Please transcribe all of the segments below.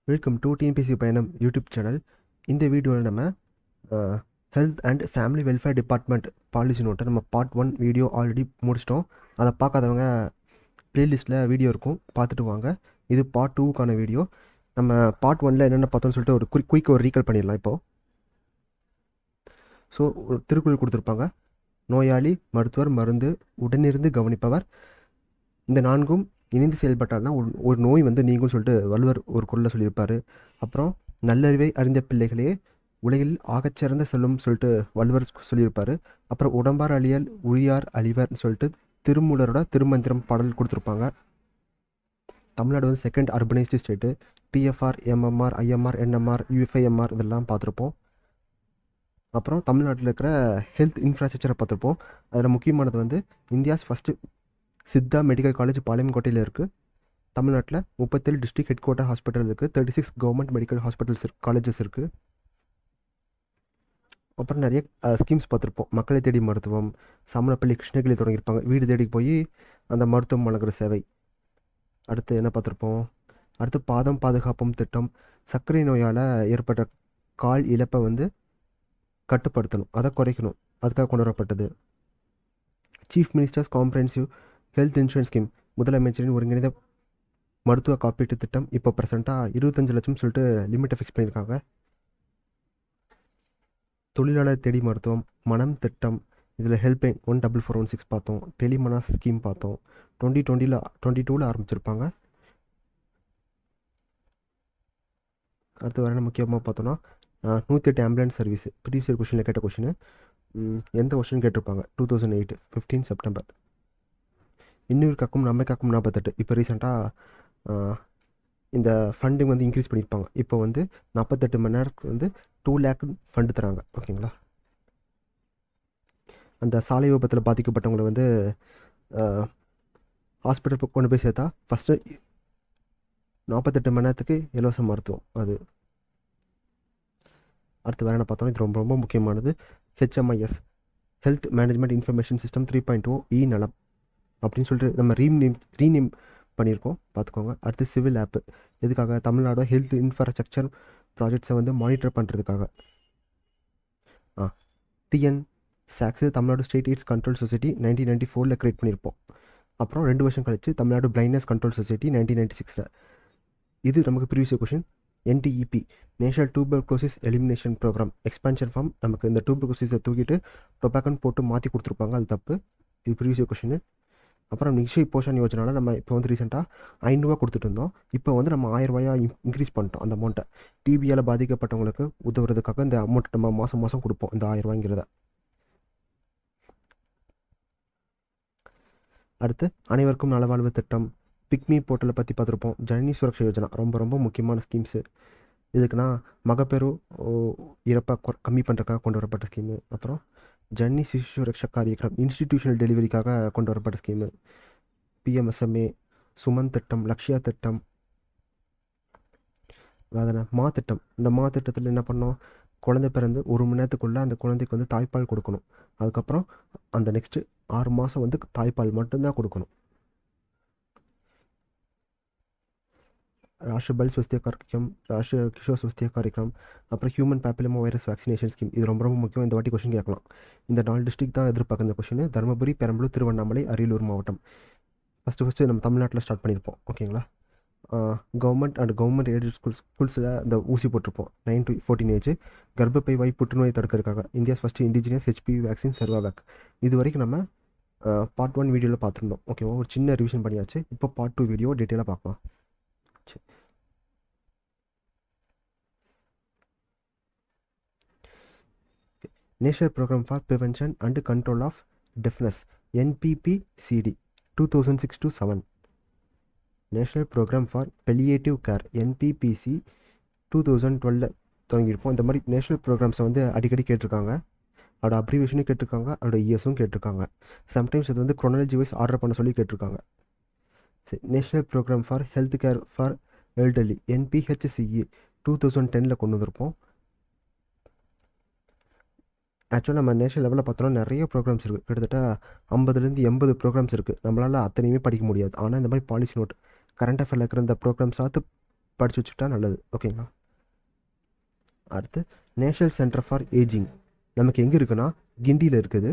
Welcome to TNPSC பயணம் YouTube channel. இந்த வீடியோவில் நம்ம health and family welfare department policy நோட்டை நம்ம பார்ட் 1 வீடியோ ஆல்ரெடி முடிச்சிட்டோம். அதை பார்க்காதவங்க ப்ளேலிஸ்ட்டில் வீடியோ இருக்கும், பார்த்துட்டு வாங்க. இது பார்ட் 2க்கான வீடியோ. நம்ம பார்ட் 1ல் என்னென்ன பார்த்தோம்னு சொல்லிட்டு ஒரு குயிக் ஒரு ரீகால் பண்ணிடலாம் இப்போது. ஸோ ஒரு திருக்குறள் கொடுத்துருப்பாங்க. நோயாளி, மருத்துவர், மருந்து, உடனிருந்து கவனிப்பவர், இந்த நான்கும் இணைந்து செயல்பட்டால் தான் ஒரு நோய் நீங்கும்னு சொல்லிட்டு வள்ளுவர் ஒரு குறளில் சொல்லியிருப்பார். அப்புறம் நல்லறிவை அறிந்த பிள்ளைகளே உலகில் ஆகச்சிறந்த செல்வம் சொல்லிட்டு வள்ளுவர் சொல்லியிருப்பார். அப்புறம் உடம்பார் அழியல் உழியார் அழிவர்னு சொல்லிட்டு திருமூலரோட திருமந்திரம் பாடல் கொடுத்துருப்பாங்க. Tamil Nadu second urbanised state. TFR, MMR, IMR, NMR, U five MR இதெல்லாம் பார்த்துருப்போம். அப்புறம் தமிழ்நாட்டில் இருக்கிற ஹெல்த் இன்ஃப்ராஸ்ட்ரக்சரை பார்த்துருப்போம். அதில் முக்கியமானது India's first Siddha medical college பாளையங்கோட்டையில் இருக்குது. தமிழ்நாட்டில் 37 டிஸ்ட்ரிக்ட் ஹெட் குவார்ட்டர் ஹாஸ்பிட்டல் இருக்குது. 36 கவர்மெண்ட் மெடிக்கல் ஹாஸ்பிட்டல்ஸ் காலேஜஸ் இருக்குது. அப்புறம் நிறைய ஸ்கீம்ஸ் பார்த்துருப்போம். மக்களை தேடி மருத்துவம், சாமனப்பள்ளி கிருஷ்ணகிரி தொடங்கியிருப்பாங்க, வீடு தேடி போய் அந்த மருத்துவம் வழங்குற சேவை. அடுத்து என்ன பார்த்துருப்போம்? அடுத்து பாதம் பாதுகாப்பும் திட்டம். சர்க்கரை நோயால் ஏற்பட்ட கால் இழப்பை கட்டுப்படுத்தணும், அதை குறைக்கணும், அதுக்காக கொண்டு வரப்பட்டது. Chief minister's comprehensive health insurance scheme, முதலமைச்சரின் ஒருங்கிணைந்த மருத்துவ காப்பீட்டு திட்டம். இப்போ ப்ரெசென்ட்டாக 25 லட்சம் சொல்லிட்டு லிமிட்டை ஃபிக்ஸ் பண்ணியிருக்காங்க. தொழிலாளர் தேடி மருத்துவம், மனம் திட்டம், இதில் ஹெல்ப்லைன் 14416 பார்த்தோம். டெலிமனாஸ் ஸ்கீம் பார்த்தோம். 2022 ஆரம்பிச்சிருப்பாங்க. அடுத்து வேறு என்ன முக்கியமாக பார்த்தோன்னா 108 ஆம்புலன்ஸ் சர்வீஸ். ப்ரீவியஸ் கொஷனில் கேட்ட கொஷின் எந்த கொஷின் கேட்டிருப்பாங்க? 2008 15 செப்டம்பர். இன்னொரு காக்கும் நம்மை காக்கும் 48. இப்போ ரீசெண்டாக இந்த ஃபண்டிங் இன்க்ரீஸ் பண்ணியிருப்பாங்க. இப்போ 48 மணி நேரத்துக்கு 2 லேக் ஃபண்டு தராங்க. ஓகேங்களா? அந்த சாலை விபத்தில் பாதிக்கப்பட்டவங்களை ஹாஸ்பிட்டல் கொண்டு போய் சேர்த்தா ஃபஸ்ட்டு 48 மணி நேரத்துக்கு இலவச மருத்துவம். அது அடுத்து வேறு என்ன பார்த்தோன்னா இது ரொம்ப ரொம்ப முக்கியமானது. HMIS health management information system 3.0 இ நலம் அப்படின்னு சொல்லிட்டு நம்ம ரீநேம் பண்ணியிருக்கோம், பார்த்துக்கோங்க. அடுத்து சிவில் ஆப்பு. எதுக்காக? தமிழ்நாடு ஹெல்த் இன்ஃப்ராஸ்ட்ரக்சர் ப்ராஜெக்ட்ஸை மானிட்டர் பண்ணுறதுக்காக. TN socks Tamil Nadu state AIDS control society 1994 create பண்ணியிருப்போம். அப்புறம் 2 வருஷம் கழிச்சு தமிழ்நாடு பிளைண்ட்னஸ் கண்ட்ரோல் சொசைட்டி 1996. இது நமக்கு previous question. NTEP national tuberculosis elimination programme expansion form. நமக்கு இந்த டியூபர்குலோசிஸை தூக்கிட்டு டொபாக்கன் போட்டு மாற்றி கொடுத்துருப்பாங்க, அது தப்பு. இது ப்ரீவியஸ் கொஷின். அப்புறம் நிஷய் போஷன் யோஜனாவில் நம்ம இப்போ ரீசெண்டாக 500 ரூபா கொடுத்துட்டு இருந்தோம். இப்போ நம்ம 1000 ரூபாயா இன்க்ரீஸ் பண்ணிட்டோம் அந்த அமௌண்ட்டை. டிபியால் பாதிக்கப்பட்டவங்களுக்கு உதவுறதுக்காக இந்த அமௌண்ட் நம்ம மாதம் மாதம் கொடுப்போம், இந்த 1000 ரூபாய்ங்கிறத. அடுத்து அனைவருக்கும் நலவாழ்வு திட்டம். பிக்மி போர்ட்டலை பற்றி பார்த்துருப்போம். ஜனனி சுரக்ஷா யோஜனா ரொம்ப ரொம்ப முக்கியமான ஸ்கீம்ஸு. இதுக்குன்னா மகப்பேறு இறப்பை கம்மி பண்ணுறதுக்காக கொண்டு வரப்பட்ட ஸ்கீமு. அப்புறம் ஜனனி சிசு சுரக்ஷா காரியக்ரம் இன்ஸ்டிடியூஷனல் டெலிவரிக்காக கொண்டு வரப்பட்ட ஸ்கீமு. PMSMA, சுமன் திட்டம், லக்ஷ்யா திட்டம், அதனால் மா திட்டம். இந்த மா திட்டத்தில் என்ன பண்ணோம்? குழந்தை பிறந்து 1 மணி நேரத்துக்குள்ளே அந்த குழந்தைக்கு தாய்ப்பால் கொடுக்கணும். அதுக்கப்புறம் அந்த நெக்ஸ்ட்டு 6 மாதம் தாய்ப்பால் மட்டும்தான் கொடுக்கணும். ராஷ்டிரிய பல் ஸ்வஸ்திய காரியக்ரம், ராஷ்டிரிய கிஷோர் ஸ்வஸ்திய காரியக்ரம், அப்புறம் human papilloma virus vaccination scheme. இது ரொம்ப ரொம்ப முக்கியம். இந்த வாட்டி கொஷின் கேட்கலாம். இந்த 4 டிஸ்ட்ரிக்ட் தான் எதிர்பார்க்க இந்த கொஷின். தருமபுரி, பெரம்பலூர், திருவண்ணாமலை, அரியலூர் மாவட்டம். ஃபஸ்ட்டு நம்ம தமிழ்நாட்டில் ஸ்டார்ட் பண்ணியிருப்போம். ஓகேங்களா? கவர்மெண்ட் எய்டட் ஸ்கூல்ஸில் இந்த ஊசி போட்டிருப்போம். 9 to 14 ஏஜ். கர்ப்பப்பை வாய் புற்றுநோய் தடுக்கிறதுக்காக India's first indigenous HPV vaccine Cervavac. இது வரைக்கும் நம்ம பார்ட் 1 வீடியோவில் பார்த்துருந்தோம். ஓகேவா? ஒரு சின்ன ரிவிஷன் பண்ணியாச்சு. இப்போ பார்ட் 2 வீடியோ டீட்டெயிலாக பார்க்கலாம். National program for prevention and control of deafness NPPCD 2006 to 7. National program for palliative care NPPC 2012 தொடங்கியிருப்போம். இந்த மாதிரி நேஷனல் ப்ரோக்ராம்ஸை அடிக்கடி கேட்டிருக்காங்க. அதோட அப்ரிவேஷனும் கேட்டிருக்காங்க, அதோட இயர்ஸும் கேட்டிருக்காங்க. சம்டைம்ஸ் இது குரோனாலஜி வைஸ் ஆர்டர் பண்ண சொல்லி கேட்டிருக்காங்க. National program for health care for elderly NPHCE 2010 கொண்டு வந்திருப்போம். ஆக்சுவலாக நம்ம நேஷனல் லெவலில் பார்த்தோன்னா நிறைய ப்ரோக்ராம்ஸ் இருக்குது. கிட்டத்தட்ட 50லேருந்து 80 ப்ரோக்ராம்ஸ் இருக்குது. நம்மளால் அத்தனையுமே படிக்க முடியாது. ஆனால் இந்த மாதிரி பாலிசி நோட் கரண்ட் அஃபேரில் இருக்கிற இந்த ப்ரோக்ராம்ஸாவது படித்து வச்சுக்கிட்டா நல்லது. ஓகேங்களா. அடுத்து நேஷனல் சென்டர் ஃபார் ஏஜிங் நமக்கு எங்கே இருக்குன்னா கிண்டியில் இருக்குது.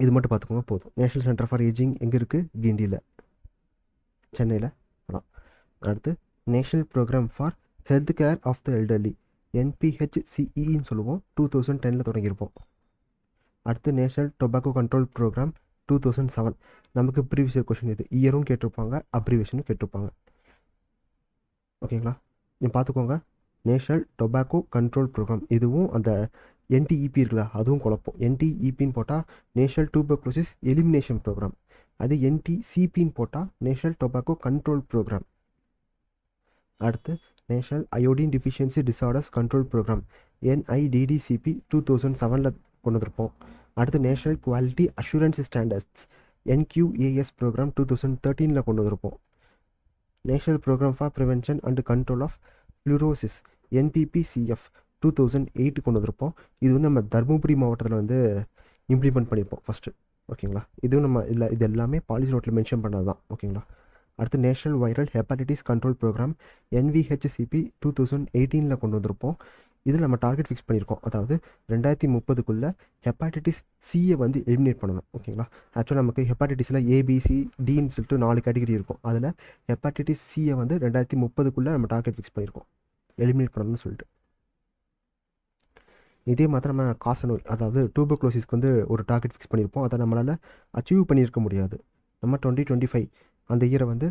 இது மட்டும் பார்த்துக்கோங்க போதும். நேஷனல் சென்டர் ஃபார் ஏஜிங் எங்கே இருக்குது? கிண்டியில், சென்னையில். அதான். அடுத்து national program for health care of the elderly, NPHCEன்னு சொல்லுவோம். 2010 தொடங்கியிருப்போம். அடுத்து நேஷனல் டொபாக்கோ கண்ட்ரோல் ப்ரோக்ராம் 2007. நமக்கு ப்ரீவியஸ் இயர் கொஷின் இது, இயரும் கேட்டிருப்பாங்க, அப்ரிவேஷனும் கேட்டிருப்பாங்க. ஓகேங்களா. நீங்கள் பார்த்துக்கோங்க. நேஷனல் டொபாக்கோ கண்ட்ரோல் ப்ரோக்ராம், இதுவும் அந்த NTEP இருக்குல்ல அதுவும் குழப்பம். NTEPன்னு போட்டால் நேஷனல் டியூபர்குலோசிஸ் எலிமினேஷன் ப்ரோக்ராம், அது NTCPன்னு போட்டால் நேஷனல் டொபாக்கோ கண்ட்ரோல் ப்ரோக்ராம். அடுத்து national iodine deficiency disorders control program, NIDDCP 2007 கொண்டு வந்திருப்போம். அடுத்து national quality assurance standards NQAS program 2013 கொண்டு வந்திருப்போம். National program for prevention and control of fluorosis NPPCF 2008 கொண்டு வந்திருப்போம். இது வந்து நம்ம தருமபுரி மாவட்டத்தில் வந்து இம்ப்ளிமெண்ட் பண்ணியிருப்போம் ஃபஸ்ட்டு. ஓகேங்களா. இதுவும் நம்ம இல்லை, இது எல்லாமே பாலிசி நோட்டில் மென்ஷன் பண்ணது தான். ஓகேங்களா. அடுத்து national viral hepatitis control programme NVHCP 2018 கொண்டு வந்திருப்போம். இதில் நம்ம டார்கெட் ஃபிக்ஸ் பண்ணியிருக்கோம், அதாவது 2030க்குள்ளே ஹெப்பாட்டிட்டிஸ் சியை வந்து எலிமினேட் பண்ணணும். ஓகேங்களா. ஆக்சுவலாக நமக்கு ஹெப்பாட்டிட்டிஸில் ABCDன்னு சொல்லிட்டு 4 கேட்டகரி இருக்கும். அதில் ஹெப்பாட்டிட்டிஸ் சியை வந்து 2030க்குள்ளே நம்ம டார்கெட் ஃபிக்ஸ் பண்ணியிருக்கோம், எலிமினேட் பண்ணணும்னு சொல்லிட்டு. இதே மாதிரி நம்ம காசநோய், அதாவது டியூபர்குலோசிஸ்க்கு வந்து ஒரு டார்கெட் ஃபிக்ஸ் பண்ணியிருப்போம். அதை நம்மளால் அச்சீவ் பண்ணியிருக்க முடியாது. நம்ம 2025 அந்த இயரை வந்து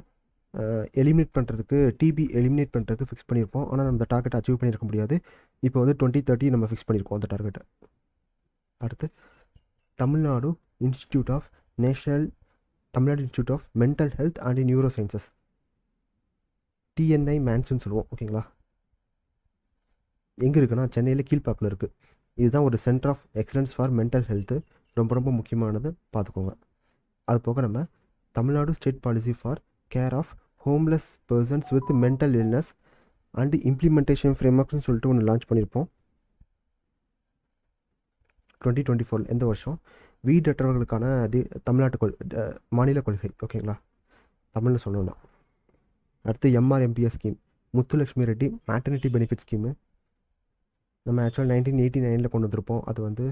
எலிமினேட் பண்ணுறதுக்கு, டிபி எலிமினேட் பண்ணுறதுக்கு ஃபிக்ஸ் பண்ணியிருப்போம். ஆனால் நம்ம அந்த டார்கெட்டை அச்சீவ் பண்ணியிருக்க முடியாது. இப்போ வந்து 2030 நம்ம ஃபிக்ஸ் பண்ணியிருக்கோம் அந்த டார்கெட்டை. அடுத்து Tamil Nadu institute of mental health and neuro sciences, TNI மேன்ஸ்ன்னு சொல்லுவோம். ஓகேங்களா. எங்கே இருக்குன்னா சென்னையில் கீழ்ப்பாக்கில் இருக்குது. இதுதான் ஒரு centre of excellence for mental health, ரொம்ப ரொம்ப முக்கியமானது, பார்த்துக்கோங்க. அது போக நம்ம Tamil Nadu state policy for care of homeless persons with mental illness and implementation ஃப்ரேம்ஒர்க்னு சொல்லிட்டு ஒன்று லான்ச் பண்ணியிருப்போம் 2024. எந்த வருஷம்? வீடற்றவர்களுக்கான தமிழ்நாட்டு மாநில கொள்கை. ஓகேங்களா. தமிழில் சொல்லணும்னா. அடுத்து MRMPS scheme, Muthulakshmi Reddy maternity benefit scheme, நம்ம ஆக்சுவலாக 1989 கொண்டு வந்திருப்போம். அது வந்து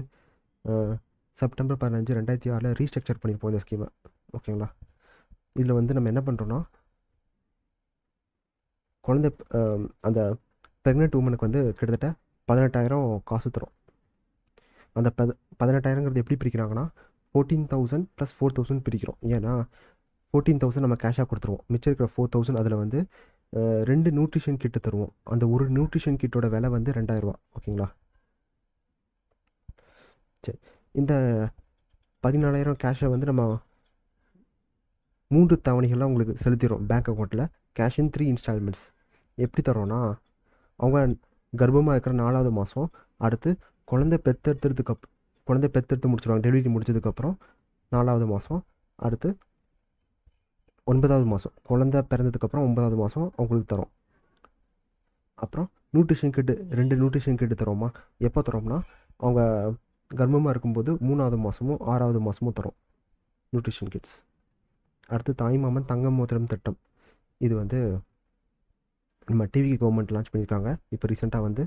செப்டம்பர் 15, 2006 ரீஸ்ட்ரக்சர் பண்ணியிருப்போம் இந்த ஸ்கீமை. ஓகேங்களா. இதில் வந்து நம்ம என்ன பண்ணுறோன்னா, குழந்தை அந்த ப்ரெக்னென்ட் உமனுக்கு வந்து கிட்டத்தட்ட 18,000 காசு தரும். அந்த 18,000ங்கிறது எப்படி பிரிக்கிறாங்கன்னா 14,000 + 4,000 பிரிக்கிறோம். ஏன்னா 14,000 நம்ம கேஷாக கொடுத்துருவோம், மிச்சம் இருக்கிற 4,000 அதில் வந்து 2 நியூட்ரிஷன் கிட்டு தருவோம். அந்த ஒரு நியூட்ரிஷன் கிட்டோட விலை வந்து 2,000 ரூபா. ஓகேங்களா. சரி, இந்த 14,000 கேஷை வந்து நம்ம 3 தவணைகள்லாம் உங்களுக்கு செலுத்திடுறோம் பேங்க் அக்கௌண்ட்டில், கேஷ் இன் 3 இன்ஸ்டால்மெண்ட்ஸ். எப்படி தரோன்னா, அவங்க கர்ப்பமாக இருக்கிற 4வது மாதம், அடுத்து குழந்தை பெற்றெடுத்து முடிச்சிடுவாங்க, டெலிவரி முடிச்சதுக்கப்புறம் 4வது மாதம், அடுத்து 9வது மாதம், குழந்தை பிறந்ததுக்கப்புறம் 9வது மாதம் அவங்களுக்கு தரோம். அப்புறம் நியூட்ரிஷன் கிட்டு 2 நியூட்ரிஷன் கிட்டு தரோமா. எப்போ தரோம்னா, அவங்க கர்ப்பமாக இருக்கும்போது 3வது மாதமும் 6வது மாதமும் தரோம் நியூட்ரிஷன் கிட்ஸ். அடுத்து தாய்மாமன் தங்க மோதிரம் திட்டம், இது வந்து நம்ம டிவிக்கு கவர்மெண்ட் லான்ச் பண்ணியிருக்காங்க இப்போ ரீசெண்டாக. வந்து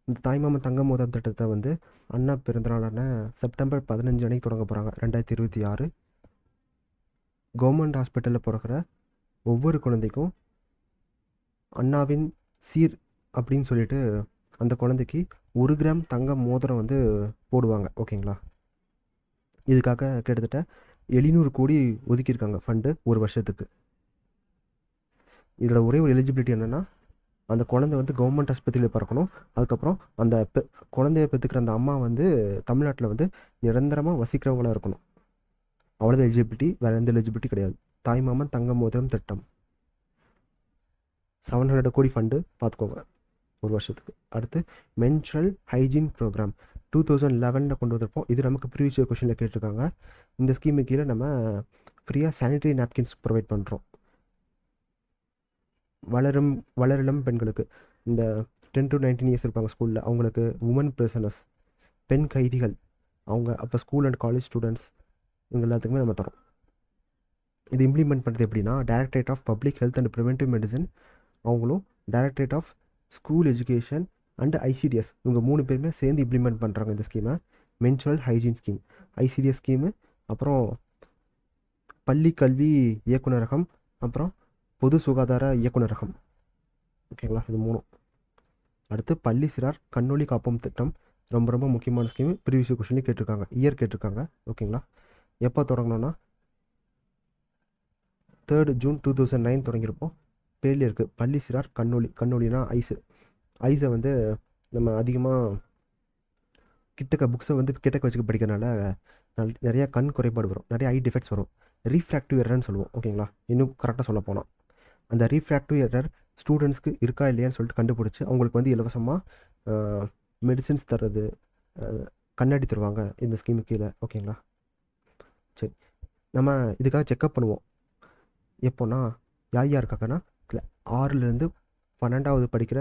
இந்த தாய்மாமன் தங்க மோதிரம் திட்டத்தை வந்து அண்ணா பிறந்தநாளான செப்டம்பர் 15 அன்னைக்கு தொடங்க போகிறாங்க, 2026. கவர்மெண்ட் ஹாஸ்பிட்டலில் பிறக்கிற ஒவ்வொரு குழந்தைக்கும் அண்ணாவின் சீர் அப்படின்னு சொல்லிட்டு அந்த குழந்தைக்கு 1 கிராம் தங்க மோதிரம் வந்து போடுவாங்க. ஓகேங்களா. இதுக்காக கிட்டத்தட்ட 700 கோடி ஒதுக்கியிருக்காங்க ஃபண்டு ஒரு வருஷத்துக்கு. இதில் ஒரே ஒரு எலிஜிபிலிட்டி என்னென்னா, அந்த குழந்தை வந்து கவர்மெண்ட் ஆஸ்பத்திரியில் பிறக்கணும். அதுக்கப்புறம் அந்த குழந்தைய பெற்றுக்கிற அந்த அம்மா வந்து தமிழ்நாட்டில் வந்து நிரந்தரமாக வசிக்கிறவங்களாக இருக்கணும். அவ்வளோதான் எலிஜிபிலிட்டி, வேறு எந்த எலிஜிபிலிட்டி கிடையாது. தாய்மாமன் தங்க மோதிரம் திட்டம் 700 கோடி ஃபண்டு, பார்த்துக்கோங்க ஒரு வருஷத்துக்கு. அடுத்து மென்ஸ்ட்ரல் ஹைஜீன் ப்ரோக்ராம் 2011 கொண்டு வந்திருப்போம். இது நமக்கு ப்ரீவியஸ் கொஷனில் கேட்டிருக்காங்க. இந்த ஸ்கீமு கீழே நம்ம ஃப்ரீயாக சானிடரி நாப்கின்ஸ் ப்ரொவைட் பண்ணுறோம் வளரிளம் பெண்களுக்கு. இந்த 10 to 19 இயர்ஸ் இருப்பாங்க ஸ்கூலில், அவங்களுக்கு உமன் பிரிசனர்ஸ், பெண் கைதிகள், அவங்க அப்போ ஸ்கூல் அண்ட் காலேஜ் ஸ்டூடெண்ட்ஸ், இவங்க எல்லாத்துக்குமே நம்ம தரோம். இது இம்ப்ளிமெண்ட் பண்ணுறது எப்படின்னா, directorate of public health and preventive medicine அவங்களும், directorate of school education and ICDS இவங்க 3 பேருமே சேர்ந்து இம்ப்ளிமெண்ட் பண்ணுறாங்க இந்த ஸ்கீமை. Menstrual hygiene scheme, ICDS scheme, அப்புறம் பள்ளி கல்வி இயக்குநரகம், அப்புறம் பொது சுகாதார இயக்குநரகம். ஓகேங்களா, இது 3. அடுத்து பள்ளி சிறார் கண்ணொளி காப்போம் திட்டம், ரொம்ப ரொம்ப முக்கியமான ஸ்கீம். ப்ரீவியஸ் கொஸ்டின்லேயும் கேட்டிருக்காங்க, இயர் கேட்டிருக்காங்க. ஓகேங்களா, எப்போ தொடங்கணும்னா 3 ஜூன் 2009 தொடங்கியிருப்போம். பேர்லேயே இருக்குது பள்ளி சிறார் கண்ணொளி. கண்ணொளினா ஐஸை வந்து நம்ம அதிகமாக புக்ஸை வந்து கிட்டக்க வச்சுக்க படிக்கிறனால நிறைய கண் குறைபாடு வரும், நிறைய ஐ டிஃபெக்ட்ஸ் வரும். ரீஃப்ராக்டிவ் எரர்னு சொல்லுவோம். ஓகேங்களா, இன்னும் கரெக்டாக சொல்ல போனால் அந்த ரீஃப்ராக்டிவ் எரர் ஸ்டூடெண்ட்ஸ்க்கு இருக்கா இல்லையான்னு சொல்லிட்டு கண்டுபிடிச்சி அவங்களுக்கு வந்து இலவசமாக மெடிசின்ஸ் தர்றது, கண்ணாடி தருவாங்க இந்த ஸ்கீமு கீழே. ஓகேங்களா, சரி, நம்ம இதுக்காக செக்அப் பண்ணுவோம். எப்போனா யார் யாருக்காகனா 6லேருந்து 12வது படிக்கிற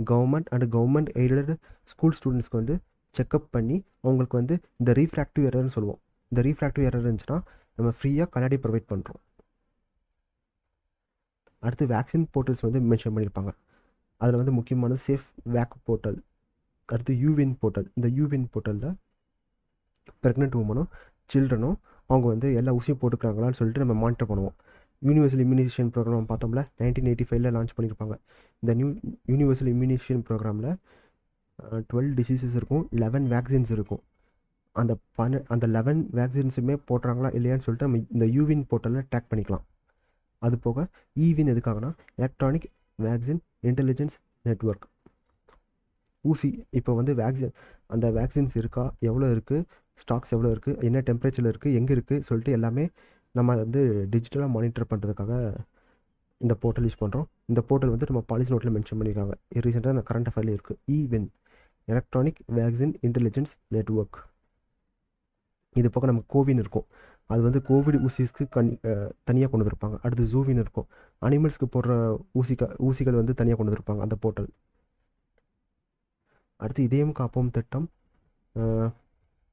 government and government aided school ஸ்டூடெண்ட்ஸ்க்கு வந்து செக்அப் பண்ணி அவங்களுக்கு வந்து இந்த ரீஃப்ராக்டிவ் எரர்னு சொல்லுவோம். இந்த ரீஃப்ராக்டிவ் எரர் இருந்துச்சுன்னா நம்ம ஃப்ரீயாக கண்ணாடி ப்ரொவைட் பண்ணுறோம். அடுத்து வேக்சின் போர்ட்டல்ஸ் வந்து மென்ஷன் பண்ணியிருப்பாங்க. அதில் வந்து முக்கியமானது சேஃப் வேக் போர்ட்டல், அடுத்து யூவின் போர்ட்டல். இந்த யூவின் போர்ட்டலில் ப்ரெக்னென்ட் உமனும் சில்ட்ரனும் அவங்க வந்து எல்லா ஊசியும் போட்டுக்கிறாங்களான்னு சொல்லிட்டு நம்ம மானிட்டர் பண்ணுவோம். யூனிவர்சல் இம்யூனைசேஷன் ப்ரோக்ராம் பார்த்தோம்ல, 1985 லான்ச் பண்ணியிருப்பாங்க. இந்த யூனிவர்சல் இம்யூனைசேஷன் ப்ரோக்ராமில் 12 டிசீசஸ் இருக்கும், 11 வேக்சின்ஸ் இருக்கும். அந்த 11 வேக்சின்ஸுமே போடுறாங்களா இல்லையான்னு சொல்லிட்டு நம்ம இந்த யூவின் போர்ட்டலில் டேக் பண்ணிக்கலாம். அது போக ஈவின் எதுக்காகனா எலக்ட்ரானிக் வேக்சின் இன்டெலிஜென்ஸ் நெட்வொர்க். ஊசி இப்போ வந்து அந்த வேக்சின்ஸ் இருக்கா, எவ்வளோ இருக்குது, ஸ்டாக்ஸ் எவ்வளோ இருக்குது, என்ன டெம்பரேச்சரில் இருக்குது, எங்கே இருக்குது சொல்லிட்டு எல்லாமே நம்ம வந்து டிஜிட்டலாக மானிட்டர் பண்ணுறதுக்காக இந்த போர்ட்டல் யூஸ் பண்ணுறோம். இந்த போர்ட்டல் வந்து நம்ம பாலிசி நோட்டில் மென்ஷன் பண்ணியிருக்காங்க. ரீசெண்டாக அந்த கரண்ட் அஃபேரில் இருக்குது. ஈவின் எலக்ட்ரானிக் வேக்சின் இன்டெலிஜென்ஸ் நெட்வொர்க். இது போக நமக்கு கோவின் இருக்கும், அது வந்து கோவிட் ஊசிஸ்க்கு தனியாக கொண்டு வந்திருப்பாங்க. அடுத்து ஜூவின் இருக்கும், அனிமல்ஸ்க்கு போடுற ஊசிகள் வந்து தனியாக கொண்டு வந்திருப்பாங்க அந்த போர்ட்டல். அடுத்து இதயம் காப்போம் திட்டம்